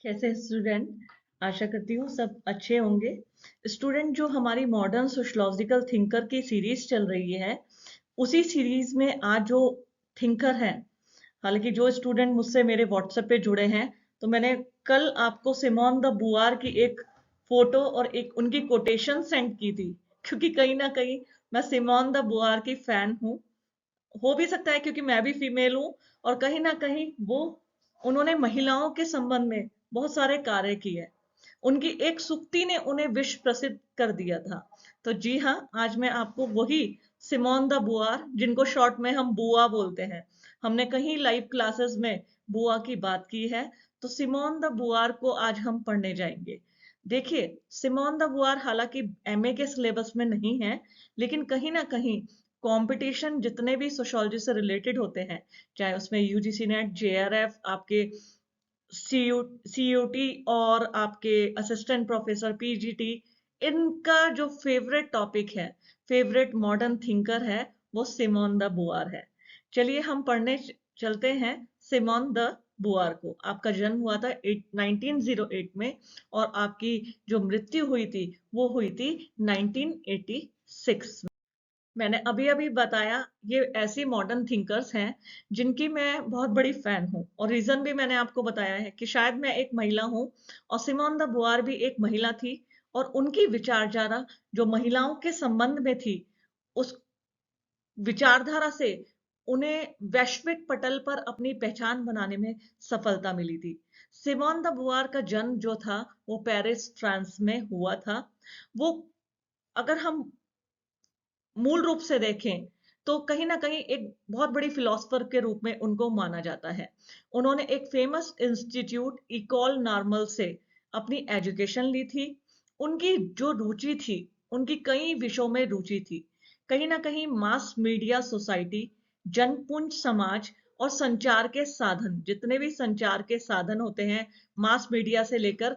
कैसे स्टूडेंट। आशा करती हूँ सब अच्छे होंगे। स्टूडेंट, जो हमारी मॉडर्न सोशलॉजिकल थिंकर की सीरीज चल रही है, उसी सीरीज में आज जो थिंकर हैं, हालांकि जो स्टूडेंट मुझसे मेरे व्हाट्सएप पे जुड़े हैं, तो मैंने कल आपको सिमोन द बुआर की एक फोटो और एक उनकी कोटेशन सेंड की थी, क्योंकि कहीं ना कहीं मैं सिमोन द बुआर की फैन हूँ। हो भी सकता है क्योंकि मैं भी फीमेल हूं, और कहीं ना कहीं वो उन्होंने महिलाओं के संबंध में बहुत सारे कार्य किए। उनकी एक सूक्ति ने उन्हें विश्व प्रसिद्ध कर दिया था। तो जी हाँ, आज मैं आपको वही सिमोन द बुआर, जिनको शॉर्ट में हम बुआ बोलते हैं, हमने कहीं लाइव क्लासेस में बुआ की बात की है, तो सिमोन द बुआर को आज हम पढ़ने जाएंगे। देखिए, सिमोन द बुआर हालांकि एमए के सिलेबस में नहीं है, लेकिन कहीं ना कहीं कंपटीशन जितने भी सोशोलॉजी से रिलेटेड होते हैं, चाहे उसमें यूजीसी नेट, जेआरएफ, आपके सीयूटी और आपके असिस्टेंट प्रोफेसर पीजीटी, इनका जो फेवरेट टॉपिक है, फेवरेट मॉडर्न थिंकर है, वो सिमोन द बुआर है। चलिए हम पढ़ने चलते हैं सिमोन द बुआर को। आपका जन्म हुआ था 1908 में, और आपकी जो मृत्यु हुई थी वो हुई थी 1986 में। मैंने अभी अभी बताया, ये ऐसी मॉडर्न थिंकर्स हैं जिनकी मैं बहुत बड़ी फैन हूं, और रीजन भी मैंने आपको बताया है कि शायद मैं एक महिला हूं, और सिमोन द बुआर भी एक महिला थी, और उनकी विचारधारा जो महिलाओं के संबंध में थी, उस विचारधारा से उन्हें वैश्विक पटल पर अपनी पहचान बनाने में सफलता मिली थी। सिमोन द बुआर का जन्म जो था वो पेरिस, फ्रांस में हुआ था। वो, अगर हम मूल रूप से देखें, तो कहीं ना कहीं एक बहुत बड़ी फिलोसफर के रूप में उनको माना जाता है। उन्होंने एक फेमस इंस्टीट्यूट इकोल नॉर्मल से अपनी एजुकेशन ली थी। उनकी जो रुचि थी, उनकी कई विषयों में रुचि थी। कहीं ना कहीं मास मीडिया सोसाइटी, जनपुंज समाज, और संचार के साधन, जितने भी संचार के साधन होते हैं, मास मीडिया से लेकर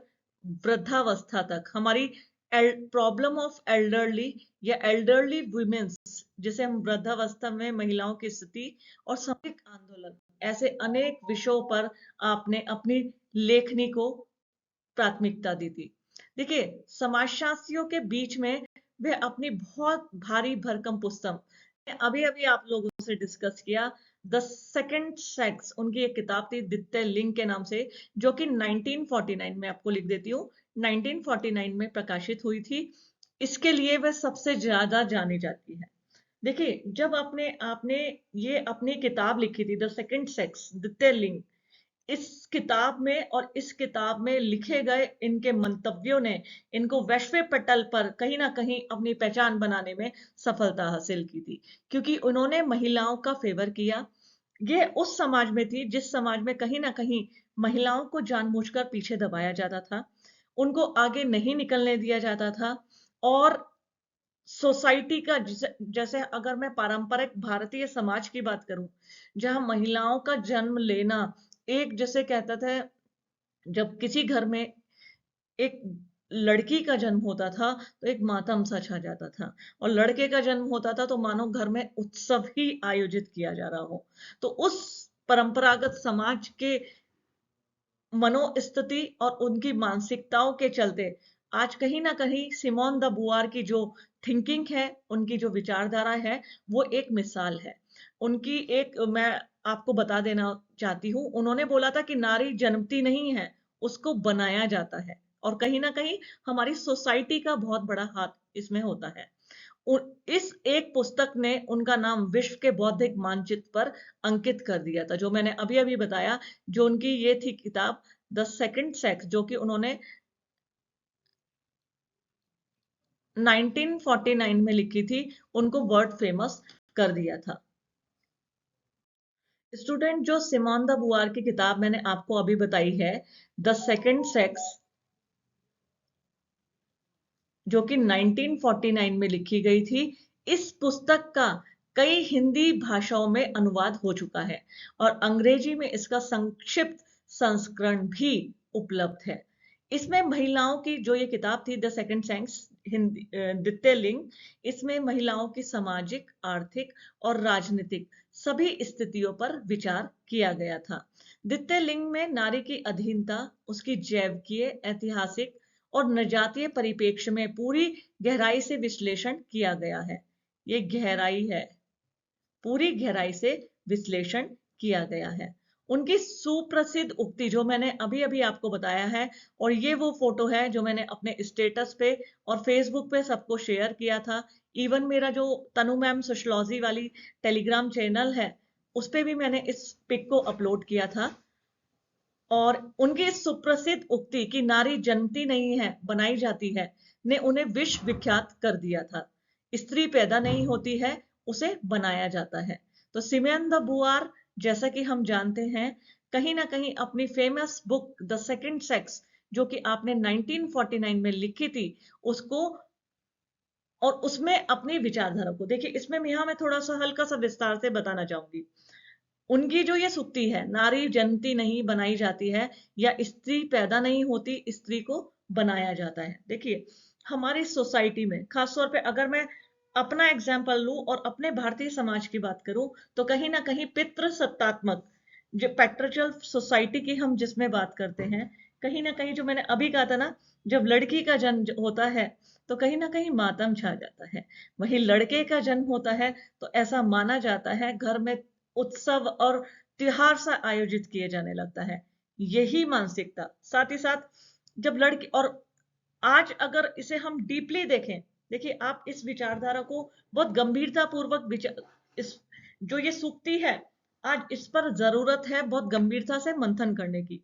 वृद्धावस्था तक, हमारी प्रॉब्लम ऑफ एल्डरली या एल्डरली वुमेन्स, जिसे हम वृद्धावस्था में महिलाओं की स्थिति, और सामाजिक आंदोलन, ऐसे अनेक विषयों पर आपने अपनी लेखनी को प्राथमिकता दी थी। देखिए, समाजशास्त्रियों के बीच में वे अपनी बहुत भारी भरकम पुस्तक, अभी अभी आप लोगों से डिस्कस किया, द सेकंड सेक्स, उनकी एक किताब थी द्वितीय लिंग के नाम से, जो कि 1949 में, आपको लिख देती हूँ, 1949 में प्रकाशित हुई थी। इसके लिए वह सबसे ज्यादा जानी जाती है। देखिए, जब आपने आपने ये अपनी किताब लिखी थी द सेकंड सेक्स, द्वितीय लिंग, इस किताब में और इस किताब में लिखे गए इनके मंतव्यों ने इनको वैश्विक पटल पर कहीं ना कहीं अपनी पहचान बनाने में सफलता हासिल की थी, क्योंकि उन्होंने महिलाओं का फेवर किया। ये उस समाज में थी जिस समाज में कहीं ना कहीं महिलाओं को जानबूझकर पीछे दबाया जाता था, उनको आगे नहीं निकलने दिया जाता था। और सोसाइटी का, जैसे अगर मैं पारंपरिक भारतीय समाज की बात करूं, जहां महिलाओं का जन्म लेना एक, जैसे कहता था, जब किसी घर में एक लड़की का जन्म होता था तो एक मातम सा छा जाता था, और लड़के का जन्म होता था तो मानो घर में उत्सव ही आयोजित किया जा रहा हो। तो उस परंपरागत समाज के मनोस्थिति और उनकी मानसिकताओं के चलते आज कहीं ना कहीं सिमोन द बुआर की जो थिंकिंग है, उनकी जो विचारधारा है, वो एक मिसाल है। उनकी एक मैं आपको बता देना चाहती हूँ, उन्होंने बोला था कि नारी जन्मती नहीं है, उसको बनाया जाता है, और कहीं ना कहीं हमारी सोसाइटी का बहुत बड़ा हाथ इसमें होता है। इस एक पुस्तक ने उनका नाम विश्व के बौद्धिक मानचित्र पर अंकित कर दिया था, जो मैंने अभी अभी बताया। जो उनकी ये थी किताब द सेकंड सेक्स, जो कि उन्होंने 1949 में लिखी थी, उनको वर्ल्ड फेमस कर दिया था। स्टूडेंट, जो सिमोन द बुआर की किताब मैंने आपको अभी बताई है, द सेकंड सेक्स, जो कि 1949 में लिखी गई थी, इस पुस्तक का कई हिंदी भाषाओं में अनुवाद हो चुका है, और अंग्रेजी में इसका संक्षिप्त संस्करण भी उपलब्ध है। इसमें महिलाओं की जो ये किताब थी द सेकंड सेक्स, द्वितीय लिंग, इसमें महिलाओं की सामाजिक, आर्थिक और राजनीतिक सभी स्थितियों पर विचार किया गया था। द्वितीय लिंग में नारी की अधीनता, उसकी जैविकीय, ऐतिहासिक और नजातीय परिप्रेक्ष्य में पूरी गहराई से विश्लेषण किया गया है। ये गहराई है, पूरी गहराई से विश्लेषण किया गया है। उनकी सुप्रसिद्ध उक्ति जो मैंने अभी अभी आपको बताया है, और ये वो फोटो है जो मैंने अपने स्टेटस पे और फेसबुक पे सबको शेयर किया था। इवन मेरा जो तनु मैम सोशलॉजी वाली टेलीग्राम चैनल है, उस पे भी मैंने इस पिक को अपलोड किया था। और उनकी इस सुप्रसिद्ध उक्ति कि नारी जन्मती नहीं है, बनाई जाती है, ने उन्हें विश्व विख्यात कर दिया था। स्त्री पैदा नहीं होती है, उसे बनाया जाता है। तो सिमेन द बुआर, जैसा कि हम जानते हैं, कहीं ना कहीं अपनी famous book the second sex, जो कि आपने 1949 में लिखी थी, उसको और उसमें अपनी विचारधारा को देखिए। इसमें यहाँ मैं थोड़ा सा हल्का सा विस्तार से बताना चाहूंगी। उनकी जो ये सुक्ति है, नारी जन्मती नहीं, बनाई जाती है, या स्त्री पैदा नहीं होती, स्त्री को बनाया जाता है। देखिए, हमारी सोसाइटी में खासतौर पे अगर मैं अपना एग्जाम्पल लूं और अपने भारतीय समाज की बात करूं, तो कहीं ना कहीं पितृसत्तात्मक जो पैट्रिarchal सोसाइटी की हम जिसमें बात करते हैं, कहीं ना कहीं जो मैंने अभी कहा था ना, जब लड़की का जन्म होता है तो कहीं ना कहीं मातम छा जाता है। वहीं लड़के का जन्म होता है तो ऐसा माना जाता है घर में उत्सव और त्योहार सा आयोजित किए जाने लगता है। यही मानसिकता, साथ ही साथ जब लड़की, और आज अगर इसे हम डीपली देखें, देखिए आप इस विचारधारा को बहुत गंभीरता पूर्वक विचार, इस जो ये सूक्ति है, आज इस पर जरूरत है बहुत गंभीरता से मंथन करने की।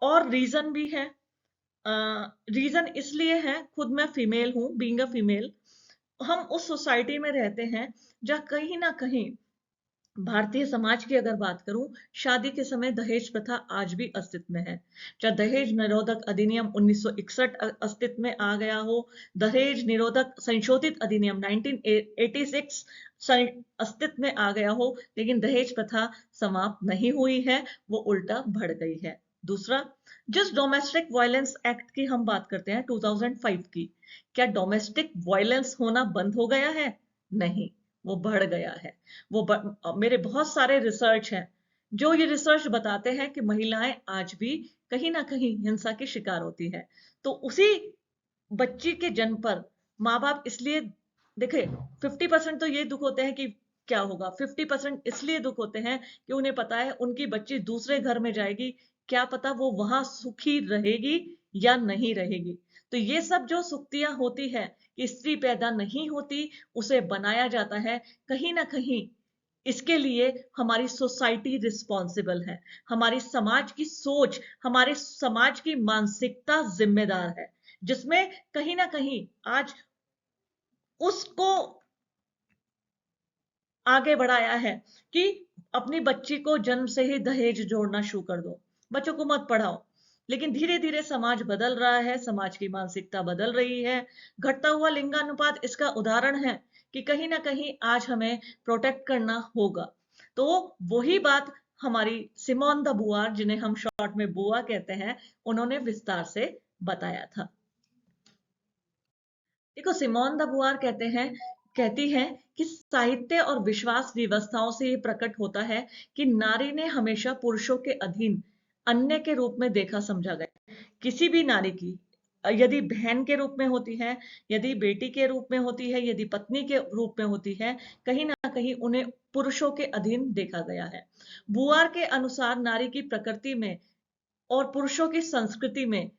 और रीजन भी है। रीजन इसलिए है, खुद मैं फीमेल हूं, बीइंग अ फीमेल, हम उस सोसाइटी में रहते हैं जहां कहीं ना कहीं भारतीय समाज की अगर बात करूं, शादी के समय दहेज प्रथा आज भी अस्तित्व में है। चाहे दहेज निरोधक अधिनियम 1961 अस्तित्व में आ गया हो, दहेज निरोधक संशोधित अधिनियम 1986 अस्तित्व में आ गया हो, लेकिन दहेज प्रथा समाप्त नहीं हुई है, वो उल्टा बढ़ गई है। दूसरा, जिस डोमेस्टिक वायलेंस एक्ट की हम बात करते हैं 2005 की, क्या डोमेस्टिक वायलेंस होना बंद हो गया है? नहीं, वो बढ़ गया है। मेरे बहुत सारे रिसर्च हैं जो ये रिसर्च बताते हैं कि महिलाएं आज भी कहीं ना कहीं हिंसा की शिकार होती है। तो उसी बच्ची के जन्म पर माँ बाप इसलिए, देखे, 50% तो ये दुख होते हैं कि क्या होगा, 50% इसलिए दुख होते हैं कि उन्हें पता है उनकी बच्ची दूसरे घर में जाएगी, क्या पता वो वहां सुखी रहेगी या नहीं रहेगी। तो ये सब जो सुक्तियां होती है कि स्त्री पैदा नहीं होती, उसे बनाया जाता है, कहीं ना कहीं इसके लिए हमारी सोसाइटी रिस्पॉन्सिबल है, हमारी समाज की सोच, हमारे समाज की मानसिकता जिम्मेदार है, जिसमें कहीं ना कहीं आज उसको आगे बढ़ाया है कि अपनी बच्ची को जन्म से ही दहेज जोड़ना शुरू कर दो, बच्चों को मत पढ़ाओ। लेकिन धीरे धीरे समाज बदल रहा है, समाज की मानसिकता बदल रही है। घटता हुआ लिंगानुपात इसका उदाहरण है कि कहीं ना कहीं आज हमें प्रोटेक्ट करना होगा। तो वही बात हमारी सिमोन द बुआर, जिन्हें हम शॉर्ट में बुआ कहते हैं, उन्होंने विस्तार से बताया था। देखो, सिमोन द बुआर कहती हैं कि साहित्य और विश्वास व्यवस्थाओं से ये प्रकट होता है कि नारी ने हमेशा पुरुषों के अधीन अन्य के रूप में देखा समझा गया। किसी भी नारी की, यदि बहन के रूप में होती है, यदि बेटी के रूप में होती है, यदि पत्नी के रूप में होती है, कहीं ना कहीं उन्हें पुरुषों के अधीन देखा गया है। बुआर के अनुसार नारी की प्रकृति में और पुरुषों की संस्कृति में,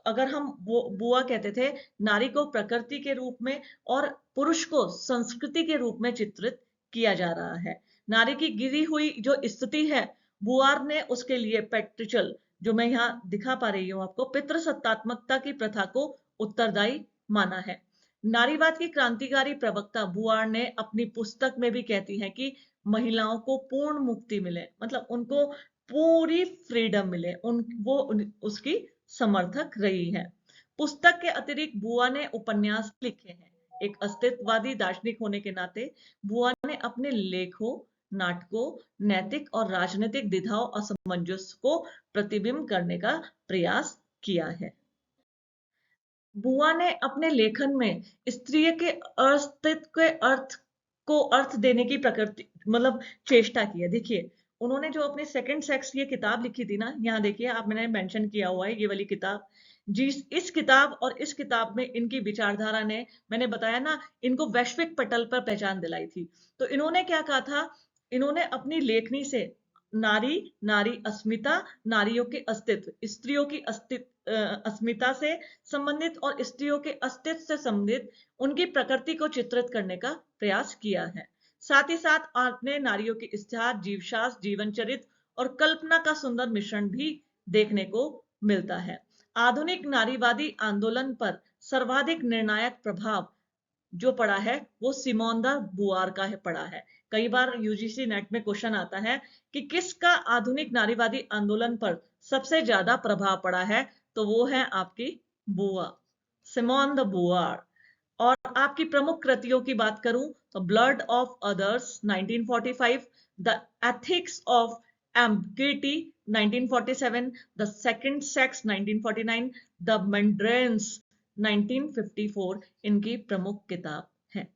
अगर हम वो बुआ कहते थे, नारी को प्रकृति के रूप में और पुरुष को संस्कृति के रूप में चित्रित किया जा रहा है। नारी की गिरी हुई जो स्थिति है, बुआर ने उसके लिए पैट्रिचल, जो मैं यहाँ दिखा पा रही हूँ आपको, पितृसत्तात्मकता की प्रथा को उत्तरदायी माना है। नारीवाद की क्रांतिकारी प्रवक्ता बुआर ने अपनी पुस्तक में भी कहती हैं कि महिलाओं को पूर्ण मुक्ति मिले, मतलब उनको पूरी फ्रीडम मिले, उसकी समर्थक रही है। पुस्तक के अतिरिक्त बुआ ने उपन्यास लिखे हैं। एक अस्तित्ववादी दार्शनिक होने के नाते बुआ ने अपने लेखों, नाटकों, नैतिक और राजनीतिक द्विधाओं असमंजस को प्रतिबिंब करने का प्रयास किया है। बुआ ने अपने लेखन में स्त्री के अस्तित्व के अर्थ को अर्थ देने की प्रकृति मतलब चेष्टा की है। देखिए, उन्होंने जो अपनी सेकंड सेक्स ये किताब लिखी थी ना, यहाँ देखिए आप, मैंने मेंशन किया हुआ है ये वाली किताब। जिस इस किताब और इस किताब में इनकी विचारधारा ने, मैंने बताया ना, इनको वैश्विक पटल पर पहचान दिलाई थी। तो इन्होंने क्या कहा था, इन्होंने अपनी लेखनी से नारी, नारी अस्मिता, नारियों के अस्तित्व, स्त्रियों की अस्मिता से संबंधित और स्त्रियों के अस्तित्व से संबंधित उनकी प्रकृति को चित्रित करने का प्रयास किया है। साथ ही साथ आपने नारियों के इतिहास, जीवशास्त्र, जीवन चरित्र और कल्पना का सुंदर मिश्रण भी देखने को मिलता है। आधुनिक नारीवादी आंदोलन पर सर्वाधिक निर्णायक प्रभाव जो पड़ा है वो सिमोन द बुआर का है पड़ा है। कई बार यूजीसी नेट में क्वेश्चन आता है कि किसका आधुनिक नारीवादी आंदोलन पर सबसे ज्यादा प्रभाव पड़ा है, तो वो है आपकी बुआ, सिमोन द बुआर। और आपकी प्रमुख कृतियों की बात करूं तो blood of others 1945, the ethics of ambiguity 1947, the second sex 1949, the mandarins 1954 इनकी प्रमुख किताब है।